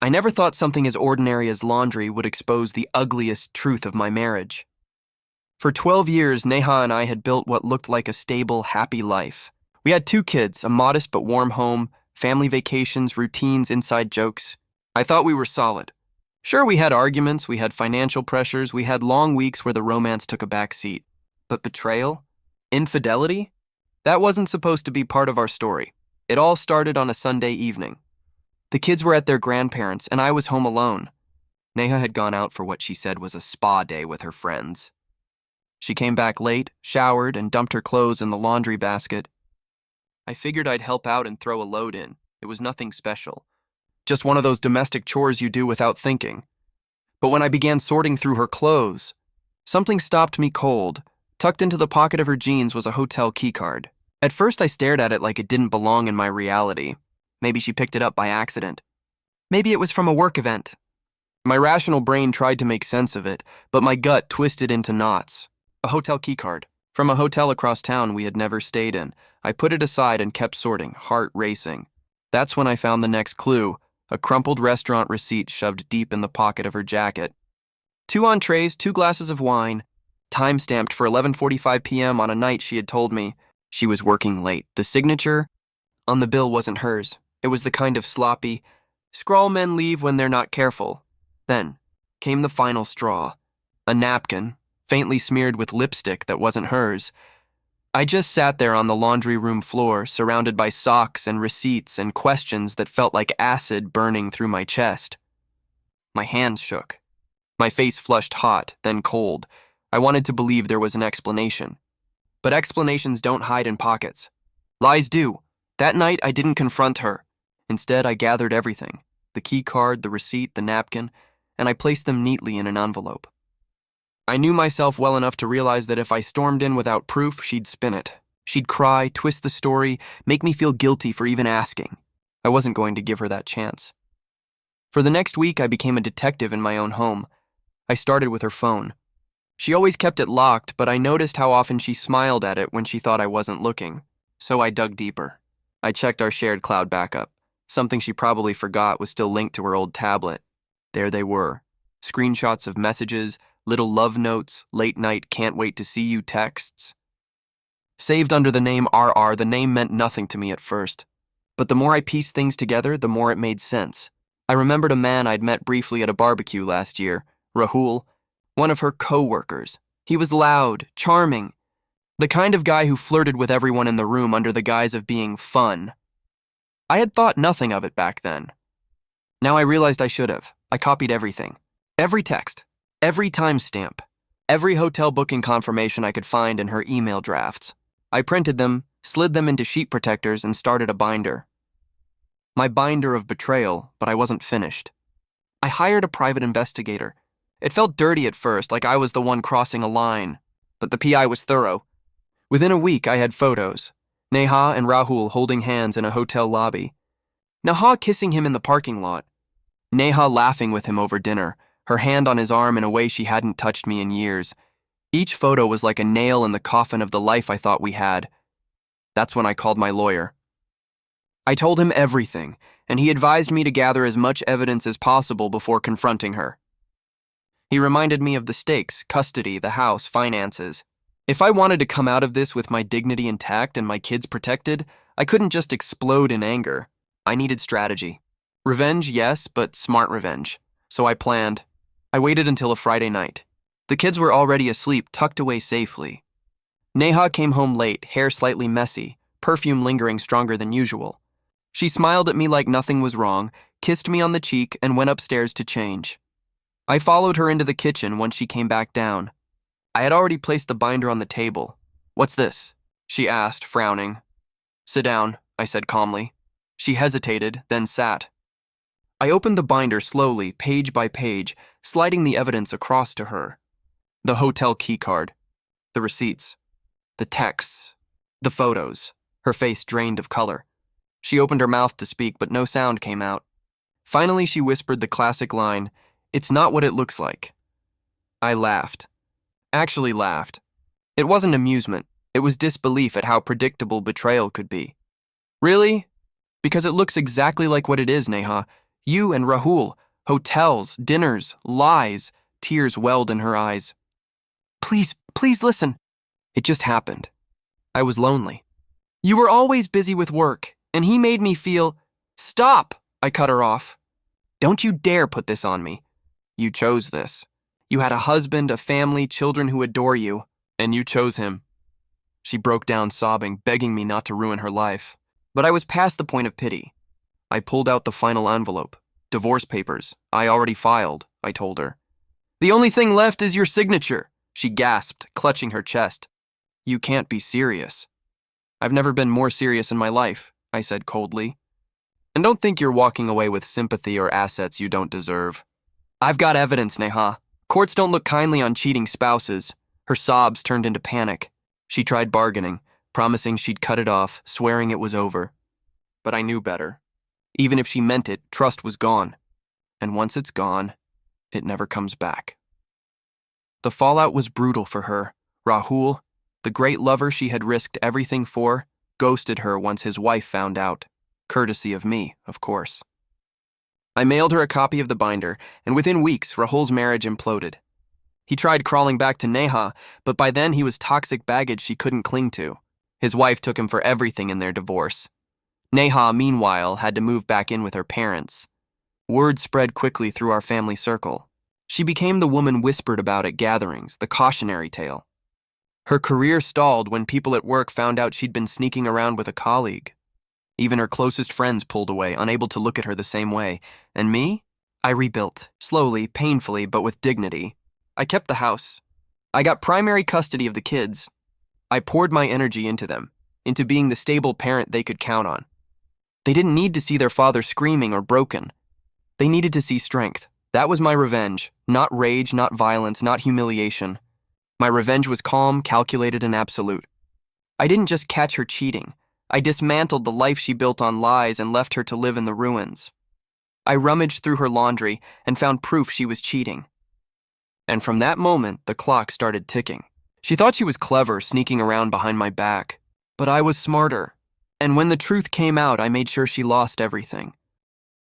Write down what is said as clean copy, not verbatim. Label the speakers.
Speaker 1: I never thought something as ordinary as laundry would expose the ugliest truth of my marriage. For 12 years, Neha and I had built what looked like a stable, happy life. We had 2 kids, a modest but warm home, family vacations, routines, inside jokes. I thought we were solid. Sure, we had arguments, we had financial pressures, we had long weeks where the romance took a back seat. But betrayal? Infidelity? That wasn't supposed to be part of our story. It all started on a Sunday evening. The kids were at their grandparents', and I was home alone. Neha had gone out for what she said was a spa day with her friends. She came back late, showered, and dumped her clothes in the laundry basket. I figured I'd help out and throw a load in. It was nothing special. Just one of those domestic chores you do without thinking. But when I began sorting through her clothes, something stopped me cold. Tucked into the pocket of her jeans was a hotel keycard. At first I stared at it like it didn't belong in my reality. Maybe she picked it up by accident. Maybe it was from a work event. My rational brain tried to make sense of it, but my gut twisted into knots. A hotel keycard. From a hotel across town we had never stayed in. I put it aside and kept sorting, heart racing. That's when I found the next clue, a crumpled restaurant receipt shoved deep in the pocket of her jacket. 2 entrees, 2 glasses of wine, time-stamped for 11:45 p.m. on a night she had told me she was working late. The signature on the bill wasn't hers. It was the kind of sloppy, scrawl men leave when they're not careful. Then came the final straw, a napkin, faintly smeared with lipstick that wasn't hers. I just sat there on the laundry room floor, surrounded by socks and receipts and questions that felt like acid burning through my chest. My hands shook. My face flushed hot, then cold. I wanted to believe there was an explanation. But explanations don't hide in pockets. Lies do. That night, I didn't confront her. Instead, I gathered everything, the key card, the receipt, the napkin, and I placed them neatly in an envelope. I knew myself well enough to realize that if I stormed in without proof, she'd spin it. She'd cry, twist the story, make me feel guilty for even asking. I wasn't going to give her that chance. For the next week, I became a detective in my own home. I started with her phone. She always kept it locked, but I noticed how often she smiled at it when she thought I wasn't looking. So I dug deeper. I checked our shared cloud backup. Something she probably forgot was still linked to her old tablet. There they were. Screenshots of messages, little love notes, late-night can't-wait-to-see-you texts. Saved under the name RR, the name meant nothing to me at first. But the more I pieced things together, the more it made sense. I remembered a man I'd met briefly at a barbecue last year, Rahul, one of her co-workers. He was loud, charming, the kind of guy who flirted with everyone in the room under the guise of being fun. I had thought nothing of it back then. Now I realized I should have. I copied everything. Every text. Every timestamp. Every hotel booking confirmation I could find in her email drafts. I printed them, slid them into sheet protectors, and started a binder. My binder of betrayal, but I wasn't finished. I hired a private investigator. It felt dirty at first, like I was the one crossing a line, but the PI was thorough. Within a week, I had photos. Neha and Rahul holding hands in a hotel lobby. Neha kissing him in the parking lot. Neha laughing with him over dinner, her hand on his arm in a way she hadn't touched me in years. Each photo was like a nail in the coffin of the life I thought we had. That's when I called my lawyer. I told him everything, and he advised me to gather as much evidence as possible before confronting her. He reminded me of the stakes, custody, the house, finances. If I wanted to come out of this with my dignity intact and my kids protected, I couldn't just explode in anger. I needed strategy. Revenge, yes, but smart revenge. So I planned. I waited until a Friday night. The kids were already asleep, tucked away safely. Neha came home late, hair slightly messy, perfume lingering stronger than usual. She smiled at me like nothing was wrong, kissed me on the cheek, and went upstairs to change. I followed her into the kitchen once she came back down. I had already placed the binder on the table. "What's this?" she asked, frowning. "Sit down," I said calmly. She hesitated, then sat. I opened the binder slowly, page by page, sliding the evidence across to her. The hotel keycard, the receipts, the texts, the photos, her face drained of color. She opened her mouth to speak, but no sound came out. Finally, she whispered the classic line, "It's not what it looks like." I laughed. Actually laughed. It wasn't amusement. It was disbelief at how predictable betrayal could be. "Really? Because it looks exactly like what it is, Neha. You and Rahul, hotels, dinners, lies, tears welled in her eyes. Please listen. It just happened. I was lonely. You were always busy with work, and he made me feel... Stop! I cut her off. Don't you dare put this on me. You chose this. You had a husband, a family, children who adore you, and you chose him. She broke down sobbing, begging me not to ruin her life. But I was past the point of pity. I pulled out the final envelope. Divorce papers. I already filed, I told her. The only thing left is your signature, she gasped, clutching her chest. You can't be serious. I've never been more serious in my life, I said coldly. And don't think you're walking away with sympathy or assets you don't deserve. I've got evidence, Neha. Courts don't look kindly on cheating spouses. Her sobs turned into panic. She tried bargaining, promising she'd cut it off, swearing it was over. But I knew better. Even if she meant it, trust was gone. And once it's gone, it never comes back. The fallout was brutal for her. Rahul, the great lover she had risked everything for, ghosted her once his wife found out. Courtesy of me, of course. I mailed her a copy of the binder, and within weeks, Rahul's marriage imploded. He tried crawling back to Neha, but by then he was toxic baggage she couldn't cling to. His wife took him for everything in their divorce. Neha, meanwhile, had to move back in with her parents. Word spread quickly through our family circle. She became the woman whispered about at gatherings, the cautionary tale. Her career stalled when people at work found out she'd been sneaking around with a colleague. Even her closest friends pulled away, unable to look at her the same way. And me? I rebuilt, slowly, painfully, but with dignity. I kept the house. I got primary custody of the kids. I poured my energy into them, into being the stable parent they could count on. They didn't need to see their father screaming or broken. They needed to see strength. That was my revenge. Not rage, not violence, not humiliation. My revenge was calm, calculated, and absolute. I didn't just catch her cheating. I dismantled the life she built on lies and left her to live in the ruins. I rummaged through her laundry and found proof she was cheating. And from that moment, the clock started ticking. She thought she was clever, sneaking around behind my back. But I was smarter. And when the truth came out, I made sure she lost everything.